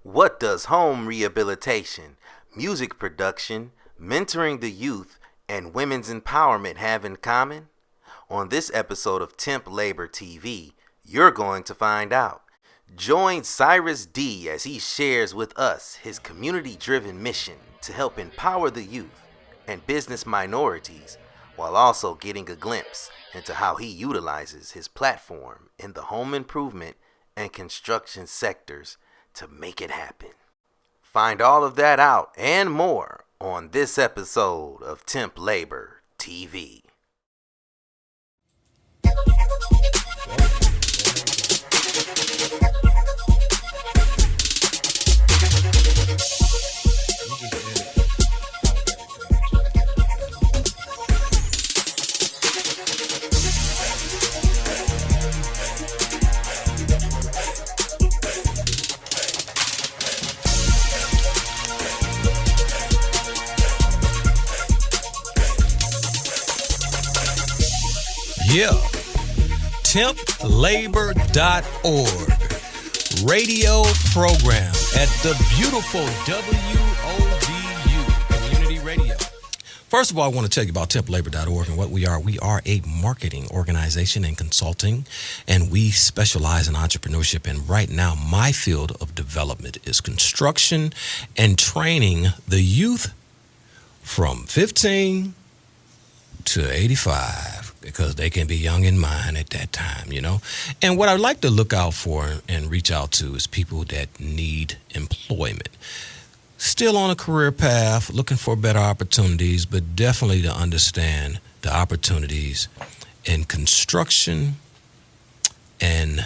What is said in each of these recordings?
What does home rehabilitation, music production, mentoring the youth, and women's empowerment have in common? On this episode of TempLabor TV, you're going to find out. Join Cyrus D as he shares with us his community-driven mission to help empower the youth and business minorities, while also getting a glimpse into how he utilizes his platform in the home improvement and construction sectors to make it happen. Find all of that out and more on this episode of TempLabor TV. Yeah, TempLabor.org, radio program at the beautiful WOVU Community Radio. First of all, I want to tell you about TempLabor.org and what we are. We are a marketing organization and consulting, and we specialize in entrepreneurship. And right now, my field of development is construction and training the youth from 15 to 85. Because they can be young in mind at that time, you know. And what I'd like to look out for and reach out to is people that need employment. Still on a career path, looking for better opportunities, but definitely to understand the opportunities in construction and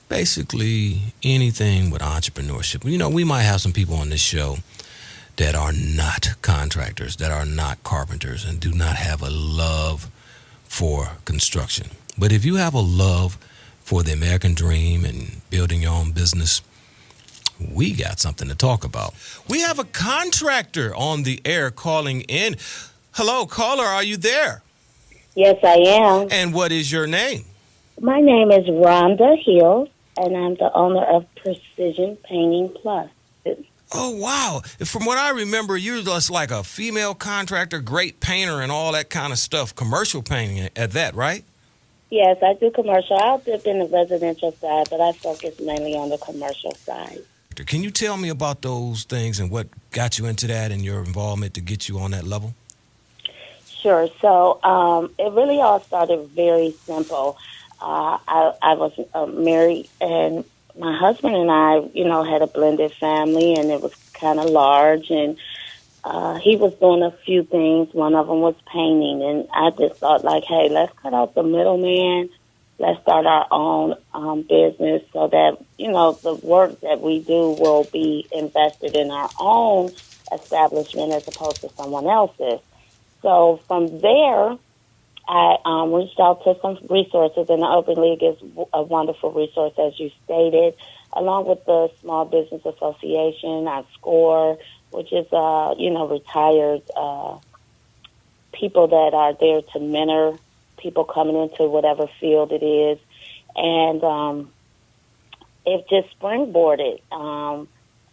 basically anything with entrepreneurship. You know, we might have some people on this show that are not contractors, that are not carpenters, and do not have a love for construction. But if you have a love for the American dream and building your own business, we got something to talk about. We have a contractor on the air calling in. Hello, caller, are you there? Yes, I am. And what is your name? My name is Rhonda Hill, and I'm the owner of Precision Painting Plus. Oh, wow. From what I remember, you're just like a female contractor, great painter, and all that kind of stuff. Commercial painting at that, right? Yes, I do commercial. I'll dip in the residential side, but I focus mainly on the commercial side. Can you tell me about those things and what got you into that and your involvement to get you on that level? Sure. So it really all started very simple. I was married, and my husband and I, had a blended family, and it was kind of large, and he was doing a few things. One of them was painting, and I just thought, like, hey, let's cut out the middleman. Let's start our own business so that, the work that we do will be invested in our own establishment as opposed to someone else's. So from there, I reached out to some resources, and the Open League is a wonderful resource, as you stated, along with the Small Business Association, SCORE, which is, retired people that are there to mentor people coming into whatever field it is. And it just springboarded.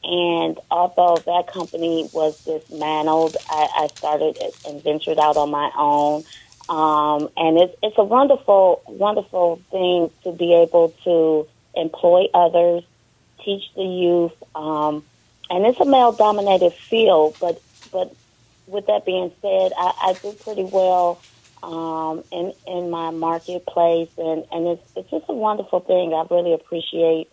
And although that company was dismantled, I started and ventured out on my own. And it's a wonderful, wonderful thing to be able to employ others, teach the youth, and it's a male-dominated field. But with that being said, I do pretty well in my marketplace, and it's just a wonderful thing. I really appreciate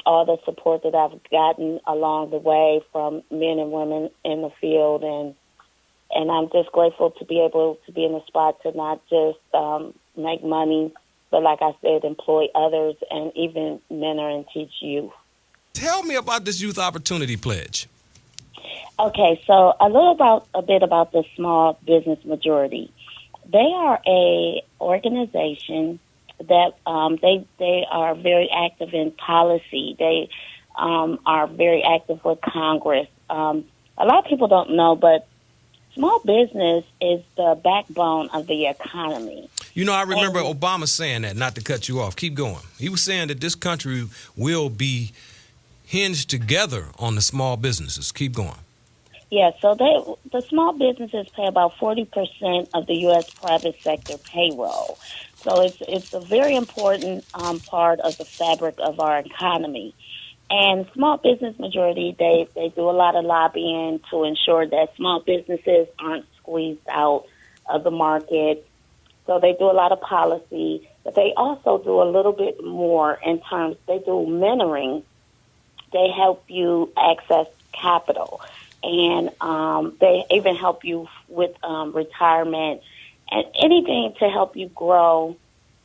all the support that I've gotten along the way from men and women in the field, and I'm just grateful to be able to be in a spot to not just make money, but like I said, employ others and even mentor and teach youth. Tell me about this Youth Opportunity Pledge. Okay, so a bit about the Small Business Majority. They are a organization that they are very active in policy. They are very active with Congress. A lot of people don't know, but small business is the backbone of the economy. You know, I remember Obama saying that, not to cut you off. Keep going. He was saying that this country will be hinge together on the small businesses. Keep going. Yeah, so the small businesses pay about 40% of the U.S. private sector payroll. So it's a very important part of the fabric of our economy. And small business majority, they do a lot of lobbying to ensure that small businesses aren't squeezed out of the market. So they do a lot of policy, but they also do a little bit more in terms, they do mentoring. They help you access capital. And they even help you with retirement and anything to help you grow,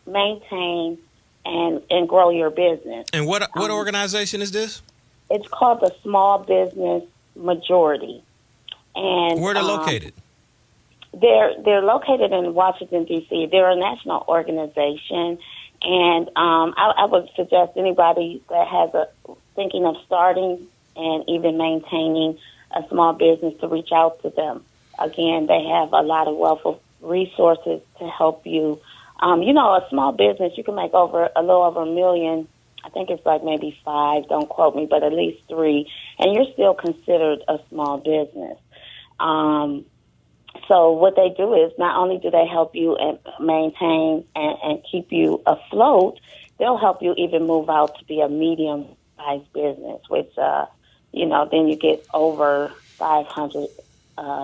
maintain, and grow your business. And what organization is this? It's called the Small Business Majority. And where they're located? They're located in Washington, D.C. They're a national organization. And I would suggest anybody that has thinking of starting and even maintaining a small business to reach out to them. Again, they have a lot of wealth of resources to help you. A small business, you can make a little over $1 million. I think it's like maybe 5, don't quote me, but at least 3, and you're still considered a small business. So what they do is not only do they help you maintain and keep you afloat, they'll help you even move out to be a medium-sized business, which then you get over 500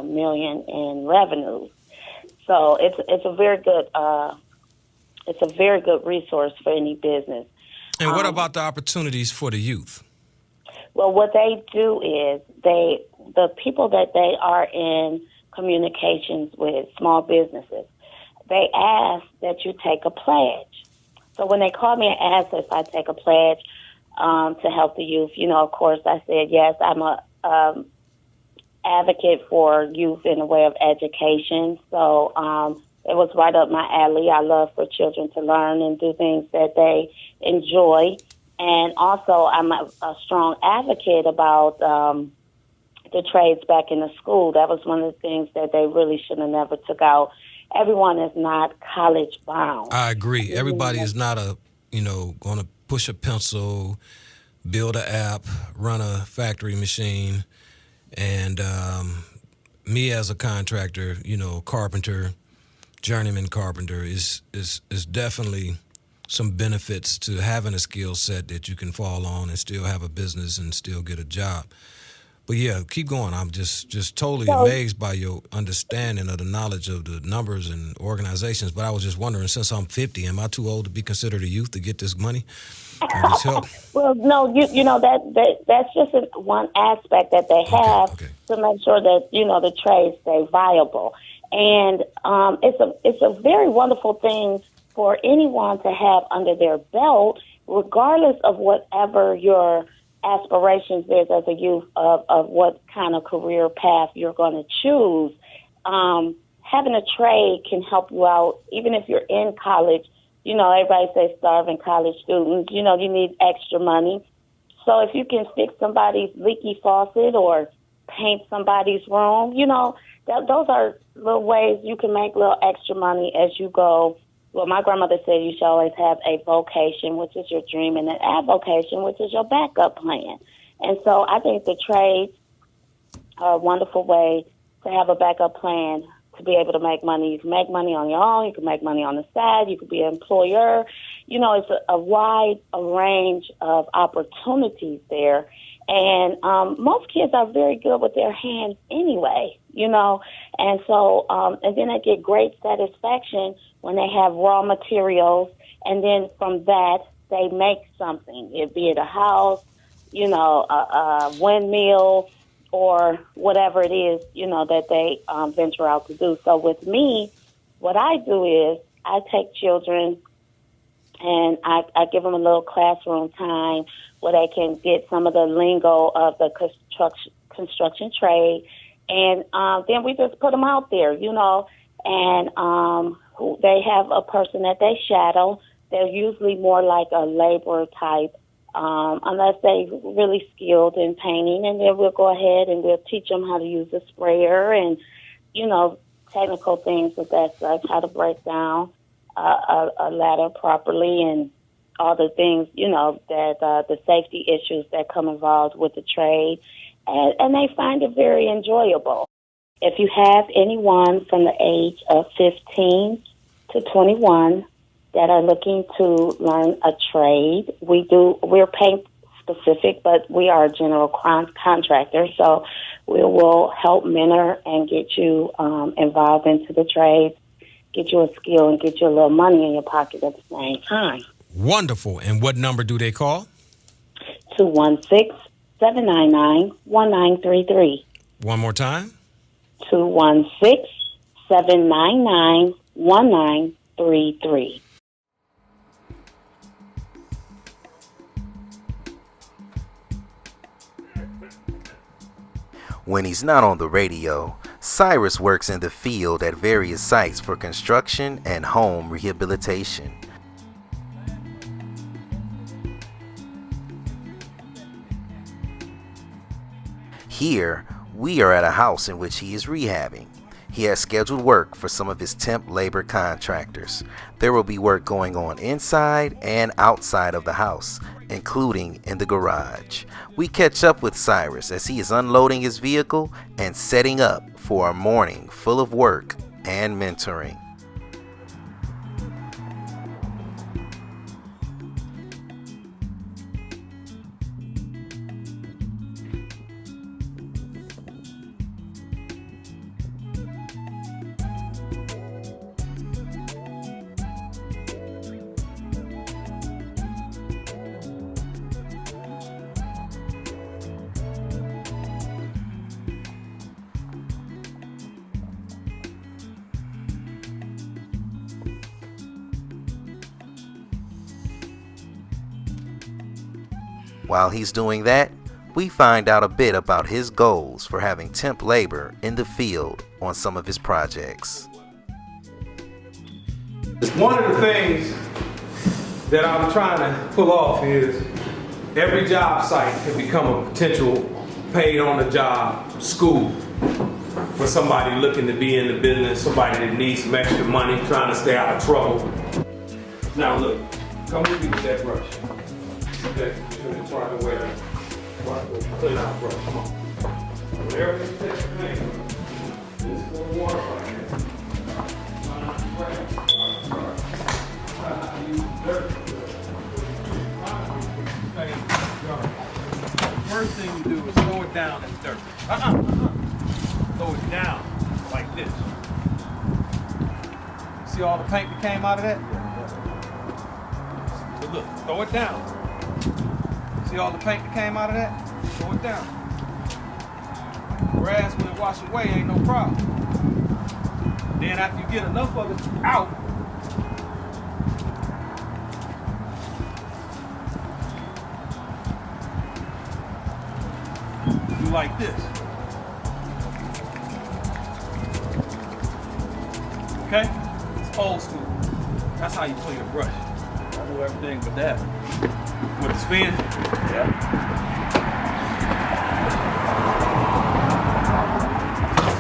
million in revenues. So it's a very good resource for any business. And what about the opportunities for the youth? Well, what they do is the people that they are in communications with, small businesses, they ask that you take a pledge. So when they call me and ask if I take a pledge to help the youth, of course I said yes. I'm a advocate for youth in the way of education. So it was right up my alley. I love for children to learn and do things that they enjoy. And also I'm a strong advocate about the trades back in the school. That was one of the things that they really should have never took out. Everyone is not college bound. I agree. Everybody is not going to push a pencil, build an app, run a factory machine. And me as a contractor, carpenter, journeyman carpenter is definitely some benefits to having a skill set that you can fall on and still have a business and still get a job. But yeah, keep going. I'm just totally amazed by your understanding of the knowledge of the numbers and organizations. But I was just wondering, since I'm 50, am I too old to be considered a youth to get this money or this help? Well, no, that's just one aspect that they have to make sure that the trades stay viable. And it's a very wonderful thing for anyone to have under their belt, regardless of whatever your aspirations is as a youth of what kind of career path you're going to choose. Having a trade can help you out, even if you're in college. Everybody says starving college students, you need extra money. So if you can fix somebody's leaky faucet or paint somebody's room, those are little ways you can make little extra money as you go. Well, my grandmother said you should always have a vocation, which is your dream, and an avocation, which is your backup plan. And so I think the trades are a wonderful way to have a backup plan to be able to make money. You can make money on your own. You can make money on the side. You could be an employer. It's a wide range of opportunities there. And most kids are very good with their hands anyway, And so, and then they get great satisfaction when they have raw materials. And then from that, they make something, be it a house, a windmill, or whatever it is, that they venture out to do. So with me, what I do is I take children and I give them a little classroom time where they can get some of the lingo of the construction trade. And then we just put them out there, and they have a person that they shadow. They're usually more like a laborer type, unless they're really skilled in painting. And then we'll go ahead and we'll teach them how to use a sprayer and, technical things of that such, how to break down a ladder properly and all the things, that the safety issues that come involved with the trade, and they find it very enjoyable. If you have anyone from the age of 15 to 21 that are looking to learn a trade, we're paint specific, but we are a general contractor, so we will help mentor and get you involved into the trade, get you a skill, and get you a little money in your pocket at the same time. Wonderful. And what number do they call? 216-799-1933. One more time. 216-799-1933. When he's not on the radio, Cyrus works in the field at various sites for construction and home rehabilitation. Here, we are at a house in which he is rehabbing. He has scheduled work for some of his temp labor contractors. There will be work going on inside and outside of the house, including in the garage. We catch up with Cyrus as he is unloading his vehicle and setting up for a morning full of work and mentoring. While he's doing that, we find out a bit about his goals for having temp labor in the field on some of his projects. One of the things that I'm trying to pull off is every job site can become a potential paid-on-the-job school for somebody looking to be in the business, somebody that needs some extra money, trying to stay out of trouble. Now look, come with me with that brush. Okay, try to wear it. Clean out brush, come on. Whatever you take, just go water like that. First thing you do is throw it down in dirt. Throw it down like this. See all the paint that came out of that? So look, throw it down. See all the paint that came out of that? Throw it down. Grass, when it washes away, ain't no problem. Then after you get enough of it out, do like this. Okay? It's old school. That's how you clean a brush. I do everything but that. With the spin? Yeah.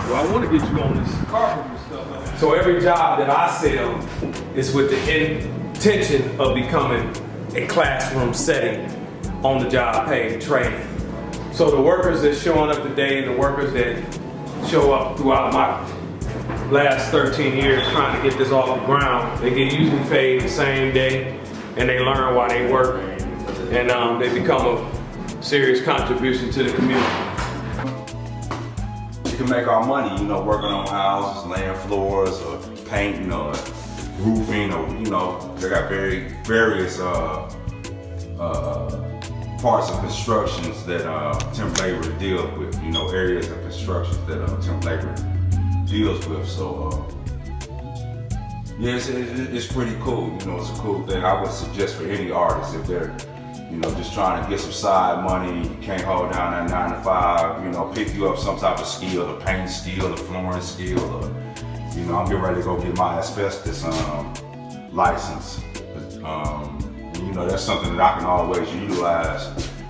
Well, I want to get you on this carpentry stuff. So every job that I sell is with the intention of becoming a classroom setting, on the job paid training. So the workers that's showing up today, the workers that show up throughout my last 13 years trying to get this off the ground, they get usually paid the same day, and they learn while they work, and they become a serious contribution to the community. You can make our money, working on houses, laying floors, or paint, roofing, or, they got various parts of constructions that TempLabor deals with, areas of constructions that TempLabor deals with. So, yeah, it's pretty cool. It's a cool thing. I would suggest for any artist, if they're, just trying to get some side money, you can't hold down that 9 to 5, pick you up some type of skill, the paint skill, the flooring skill, or, I'm getting ready to go get my asbestos license. That's something that I can always utilize,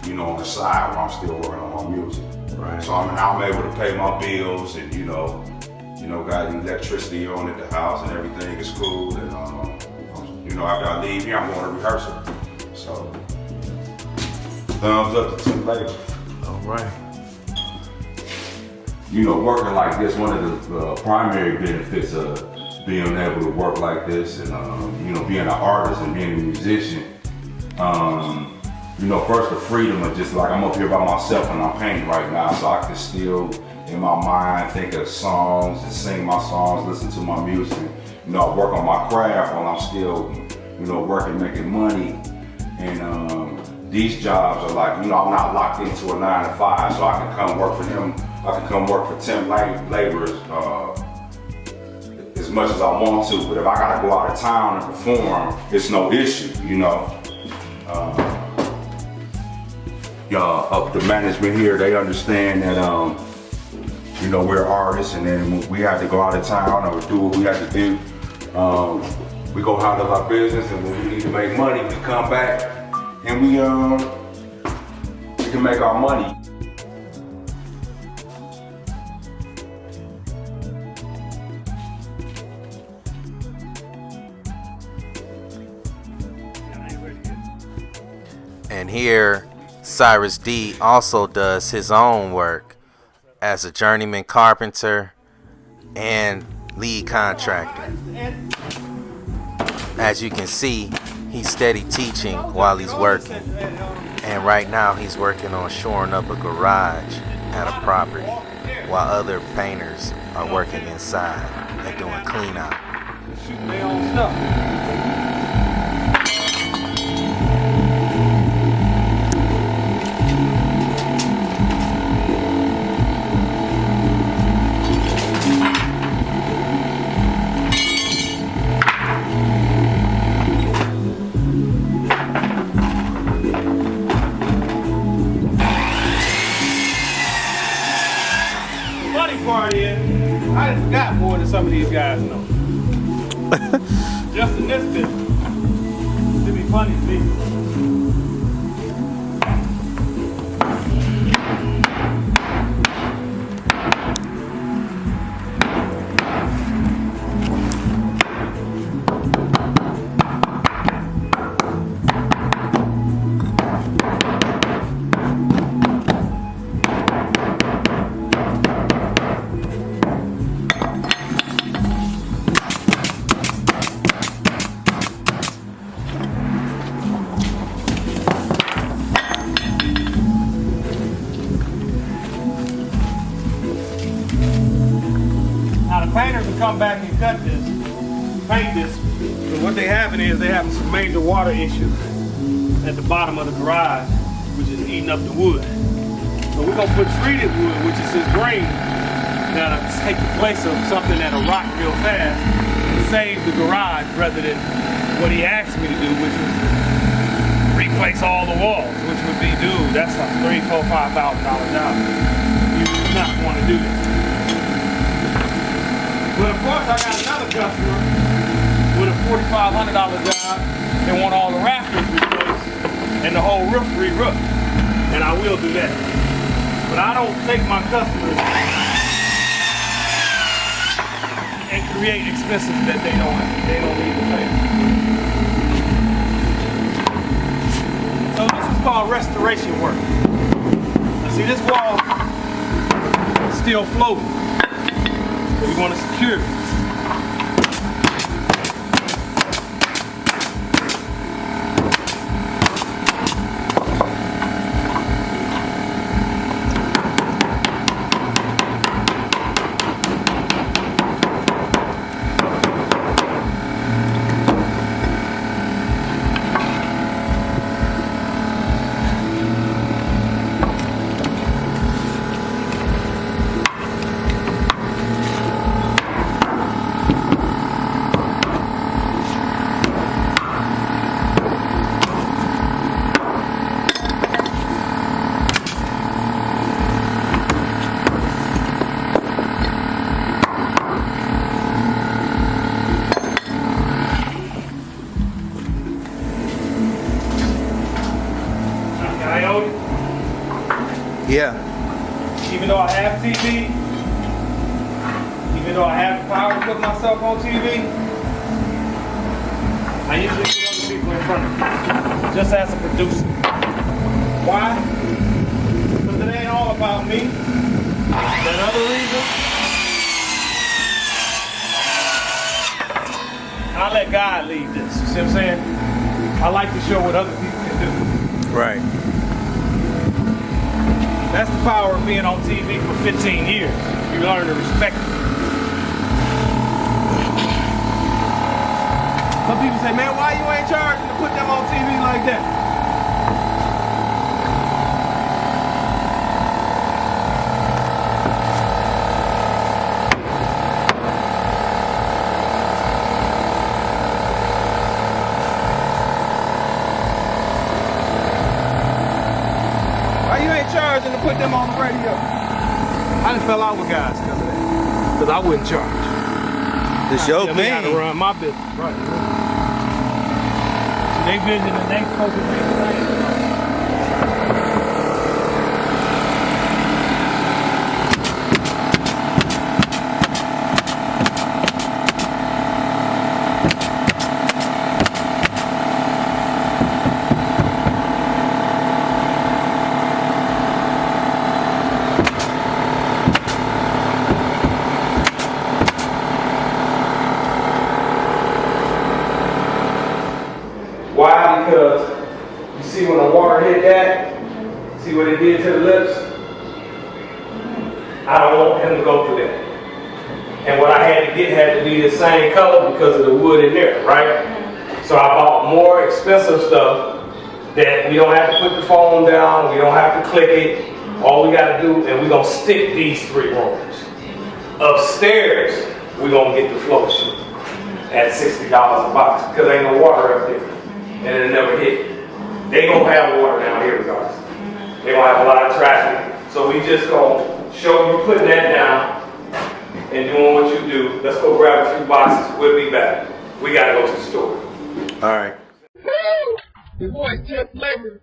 on the side while I'm still working on my music. Right. So I'm able to pay my bills and, got electricity on at the house and everything is cool. And, after I leave here, I'm going to rehearsal. So, thumbs up to TempLabor. All right. You know, working like this, one of the primary benefits of being able to work like this and, you know, being an artist and being a musician, you know, first the freedom of just like, I'm up here by myself and I'm painting right now, so I can still, in my mind, think of songs and sing my songs, listen to my music, you know, work on my craft while I'm still, you know, working, making money. And these jobs are like, you know, I'm not locked into a 9 to 5, so I can come work for them. I can come work for TempLabor as much as I want to, but if I gotta go out of town and perform, it's no issue, you know. Up the management here, they understand that, you know, we're artists, and then when we have to go out of town or do what we have to do, we go handle our business, and when we need to make money, we come back and we can make our money. And here, Cyrus D also does his own work as a journeyman carpenter and lead contractor. As you can see, he's steady teaching while he's working. And right now he's working on shoring up a garage at a property while other painters are working inside and doing clean out. Shooting their own stuff. Part is, I forgot more than some of these guys know. Just in this business, it'd be funny to me. Painters will come back and cut this, paint this. But what they having is they having some major water issues at the bottom of the garage, which is eating up the wood. So we're gonna put treated wood, which is this grain, that'll take the place of something that'll rot real fast and save the garage rather than what he asked me to do, which was replace all the walls, which would be, dude, that's a $3,000, $4,000, $5,000 job. You do not want to do that. But of course, I got another customer with a $4,500 job. They want all the rafters replaced and the whole roof re-roofed. And I will do that. But I don't take my customers and create expenses that they don't need to pay. So this is called restoration work. Now see, this wall is still floating. So we want to secure it. Yeah. Even though I have TV, even though I have the power to put myself on TV, I usually put other people in front of me, just as a producer. Why? Because it ain't all about me. That other reason, I let God lead this. You see what I'm saying? I like to show what other people can do. Right. That's the power of being on TV for 15 years. You learn to respect it. Some people say, man, why you ain't charging to put them on TV like that? Why you ain't charging to put them on the radio? I just fell out with guys because of that. Because I wouldn't charge. This your Tell me how to thing. run my business. Right. They vision and they supposed to make things. Why? Because you see when the water hit that, see what it did to the lips? I don't want him to go through that. And what I had to get had to be the same color because of the wood in there, right? So I bought more expensive stuff that we don't have to put the phone down, we don't have to click it. All we got to do, and we're going to stick these 3 rooms. Upstairs, we're going to get the flow sheet at $60 a box because there ain't no water up there. And it'll never hit. They gonna have water down here regardless. They gonna have a lot of traffic. So we just gonna show you putting that down and doing what you do. Let's go grab a few boxes. We'll be back. We gotta go to the store. All right. The boy TempLabor,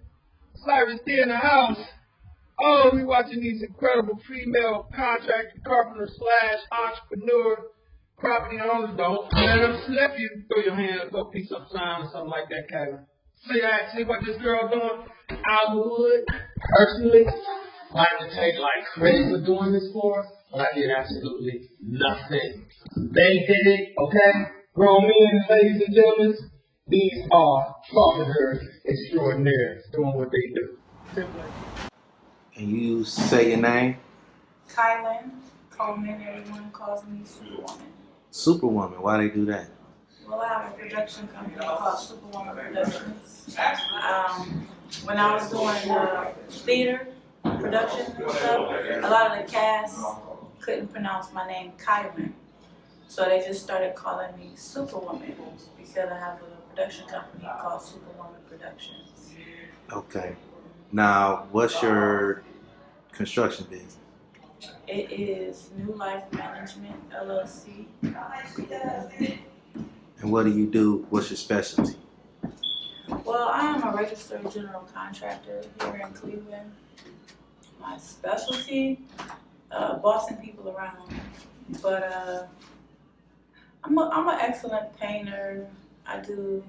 Cyrus D in the house. Oh, we watching these incredible female contractor, carpenter / entrepreneur, property owners. Don't let them slip you. Throw your hands up, piece up sign or something like that, Kevin. See what this girl doing? I would personally like to take credit for doing this for her, but I did absolutely nothing. They did it, okay? Grown men, ladies and gentlemen, these are carpenters extraordinaires doing what they do. And you say your name? Kylan Coleman, everyone calls me Superwoman. Superwoman. Why they do that? Well, I have a production company called Superwoman Productions. When I was doing theater production and stuff, a lot of the cast couldn't pronounce my name Kylan. So they just started calling me Superwoman because I have a production company called Superwoman Productions. Okay. Now, what's your construction business? It is New Life Management, LLC. And what do you do? What's your specialty? Well, I am a registered general contractor here in Cleveland. My specialty, bossing people around. But I'm an excellent painter. I do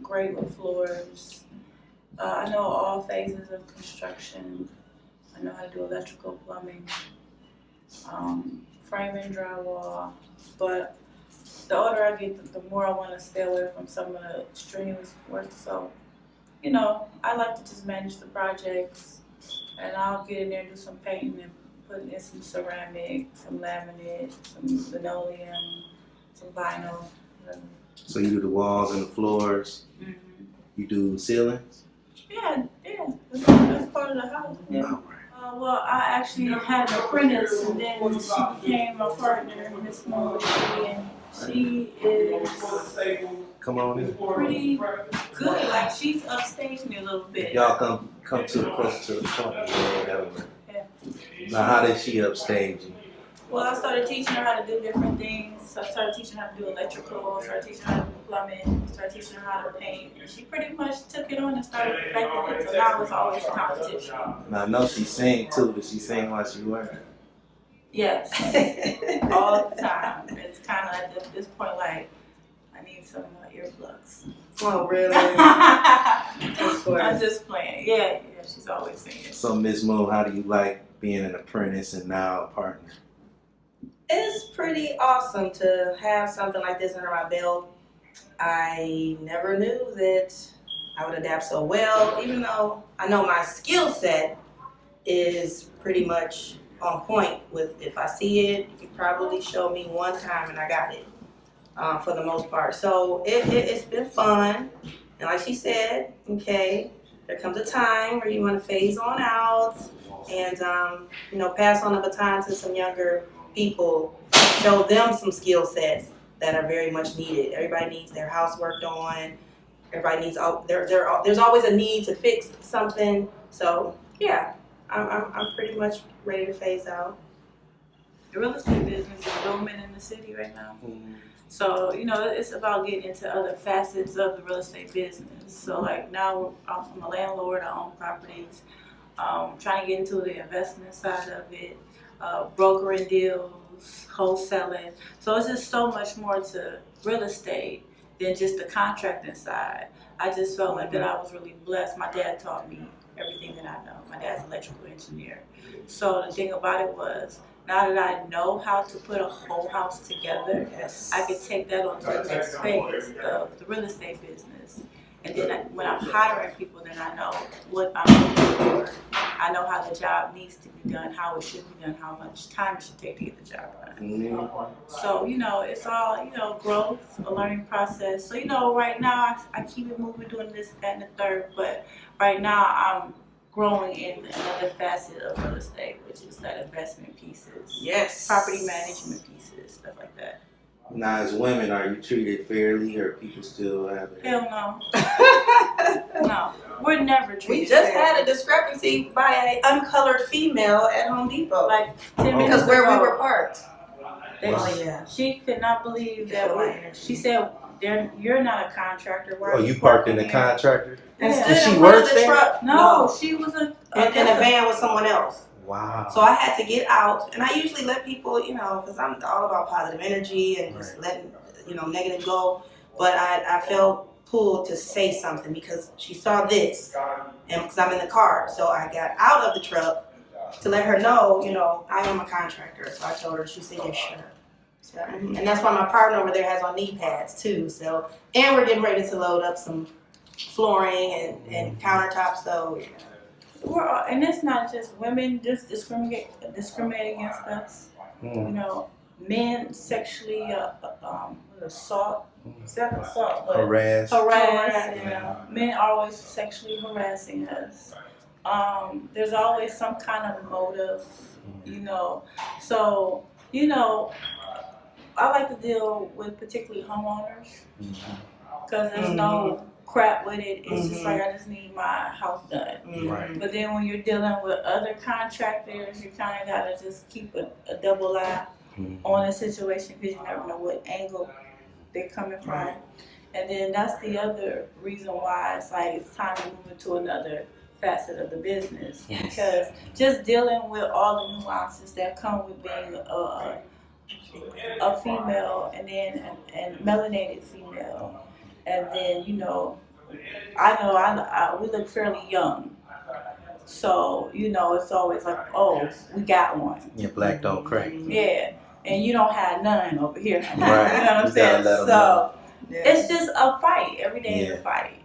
great with floors. I know all phases of construction. I know how to do electrical, plumbing, framing, drywall. But the older I get, the more I want to stay away from some of the strenuous work. So, I like to just manage the projects, and I'll get in there and do some painting and putting in some ceramic, some laminate, some linoleum, some vinyl. Whatever. So you do the walls and the floors. Mm-hmm. You do ceilings. Yeah, that's part of the house. Yeah. All right. Well, I actually had an apprentice, and then she became my partner, Miss Moore, and she is Come on in. pretty good. Like, she's upstaged me a little bit. Y'all come to the closer to the point. Yeah. Now, how did she upstage you? Well, I started teaching her how to do different things. I started teaching her how to do electrical, started teaching her how to do plumbing, started teaching her how to paint. And she pretty much took it on and started perfecting it. So now it's always a competition. Now, I know she sang too. Did she sing while she worked? Yes, all the time. It's kind of at this point like I need some earplugs. Oh, really? I'm just playing. Yeah, she's always singing. So, Miss Moon, how do you like being an apprentice and now a partner? It's pretty awesome to have something like this under my belt. I never knew that I would adapt so well, even though I know my skill set is pretty much on point with, if I see it, you could probably show me one time and I got it for the most part. So it's been fun. And like she said, okay, there comes a time where you want to phase on out and, pass on the baton to some younger people, show them some skill sets that are very much needed. Everybody needs their house worked on. Everybody needs, there's always a need to fix something. So yeah, I'm pretty much ready to phase out. The real estate business is booming in the city right now. Mm-hmm. So, it's about getting into other facets of the real estate business. So like now I'm a landlord, I own properties, trying to get into the investment side of it, brokering deals, wholesaling. So it's just so much more to real estate than just the contracting side. I just felt like that I was really blessed. My dad taught me everything that I know. My dad's an electrical engineer. So the thing about it was, now that I know how to put a whole house together, I could take that on to the next phase of the real estate business. And then when I'm hiring people, then I know what I'm looking for. I know how the job needs to be done, how it should be done, how much time it should take to get the job done. Mm-hmm. So, it's all, growth, a learning process. So, right now I keep it moving, doing this, that, and the third. But right now I'm growing in another facet of real estate, which is that investment pieces. Yes. Property management pieces, stuff like that. Now, as women, are you treated fairly, or people still have it? Hell no. No. We're never treated We just fairly. had a discrepancy by an uncolored female at Home Depot. Like 10 minutes because where we ago, were parked. they- She could not believe that. She said, "You're not a contractor." Why Oh, are you parked in the here?" contractor? Yeah. Instead she in front works of the there? truck. No, she was in a van with someone else. Wow. So I had to get out, and I usually let people, because I'm all about positive energy and just letting, negative go. But I felt pulled to say something because she saw this, and because I'm in the car. So I got out of the truck to let her know, I am a contractor. So I told her, she said, yes, sure. So, and that's why my partner over there has on knee pads too. So, and we're getting ready to load up some flooring and countertops. So, yeah. And it's not just women just discriminate against us. Men sexually assault, Harass. Yeah. Men are always sexually harassing us. There's always some kind of motive, So, I like to deal with particularly homeowners because there's no crap with it. It's just like I just need my house done. Right. But then when you're dealing with other contractors, you kind of gotta just keep a double eye on a situation because you never know what angle they're coming from. And then that's the other reason why it's like it's time to move into another facet of the business because just dealing with all the nuances that come with being a female and then and melanated female, and then we look fairly young, so it's always like, oh, we got one. Yeah, black don't crack. Yeah, and you don't have none over here. Right. You know what I'm saying? So Yeah. it's just a fight. Every day is a fight.